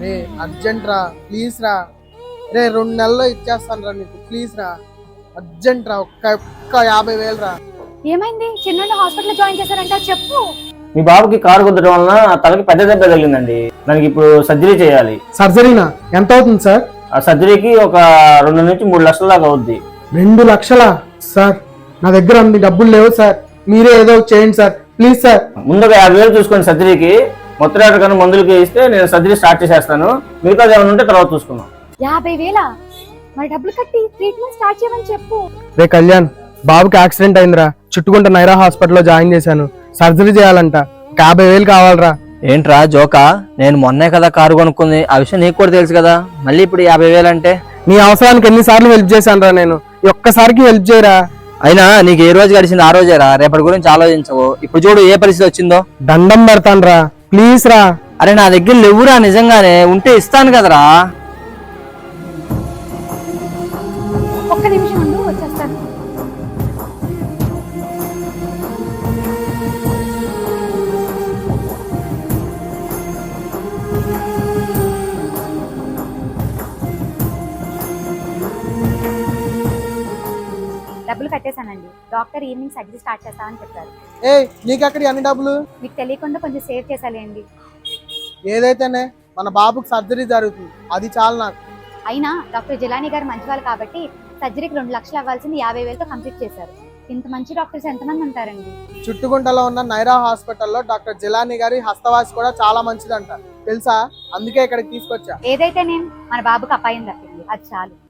రే urgent రా, please రా. రే 2 నెలల్లో ఇచ్చేస్తాను రా నీకు, ప్లీజ్ రా. అర్జెంట్ రా, ఒక్క 50,000 రా. ఏమైంది? చిన్న హాస్పిటల్ జాయిన్ చేశారంట, చెప్పు. మీ బాబుకి కారు గుద్దడం వలన తలకి పెద్ద దెబ్బ తగిలిందండి. దానికి ఇప్పుడు సర్జరీ చేయాలి. సర్జరీనా? ఎంత అవుతుంది సార్? ఆ సర్జరీకి ఒక 2 నుంచి 3 లక్షల దాకా అవుద్ది. 2 లక్షలా? సార్ నా దగ్గర అన్ని డబ్బులు లేవు సార్, మీరే ఏదో చేయండి సార్, ప్లీజ్ సార్. ముందుగా 50,000 చూసుకోండి సర్జరీకి. మొత్తం కన్నా మందులకి ఇస్తే నేను సర్జరీ స్టార్ట్ చేసేస్తాను. మిగతాది ఏమైనా ఉంటే తర్వాత చూసుకుందాం. 50,000 మరి డబ్బులు కట్టి ట్రీట్మెంట్ స్టార్ట్ చేయమని చెప్పు. రే కళ్యాణ్, బాబుకి యాక్సిడెంట్ అయిందిరా, చుట్టుకుంట నైరా హాస్పిటల్లో జాయిన్ చేశాను. సర్జరీ చేయాలంట, 50,000 కావాలరా. ఏంట్రా జోకా? నేను మొన్నే కదా కారు కొనుక్కుంది, ఆ విషయం నీకు కూడా తెలుసు కదా, మళ్ళీ ఇప్పుడు 50,000 అంటే? నీ అవసరానికి ఎన్నిసార్లు హెల్ప్ చేశాను రా నేను, ఒక్కసారికి హెల్ప్ చేయరా. అయినా నీకు ఏ రోజు గడిచింది ఆ రోజేరా, రేపటి గురించి ఆలోచించవు. ఇప్పుడు చూడు ఏ పరిస్థితి వచ్చిందో. దండం పెడతాను రా, ప్లీజ్ రా. అరే నా దగ్గర లేవురా, నిజంగానే ఉంటే ఇస్తాను కదరా. ఒక్క నిమిషం ఉండు, వచ్చేస్తాను. డబ్బులు కట్టేశానండి. డాక్టర్ ఈవినింగ్ సర్జరీ స్టార్ట్ చేస్తామని చెప్పారు. నీకు అక్కడ అన్ని డబ్బులు? మీకు తెలియకుండా కొంచెం సేవ్ చేసాలేండి. ఏదైతేనే మన బాబుకి సర్జరీ జరుగుతుంది, అది చాలు నాకు. అయినా డాక్టర్ జిలానీ గారు మంచివాళ్ళు కాబట్టి సర్జరీకి 2 లక్షలు అవ్వాల్సింది 50,000తో కంప్లీట్ చేశారు. ఇంత మంచి డాక్టర్స్ ఎంతమంది ఉంటారండి? చుట్టుగుంటలో ఉన్న నైరా హాస్పిటల్లో డాక్టర్ జిలానీ గారి హస్తవాసి కూడా చాలా మంచిదంట తెలుసా, అందుకే ఇక్కడికి తీసుకొచ్చా. ఏదైతే నేను మన బాబుకి అపాయం తప్పింది, అది చాలు.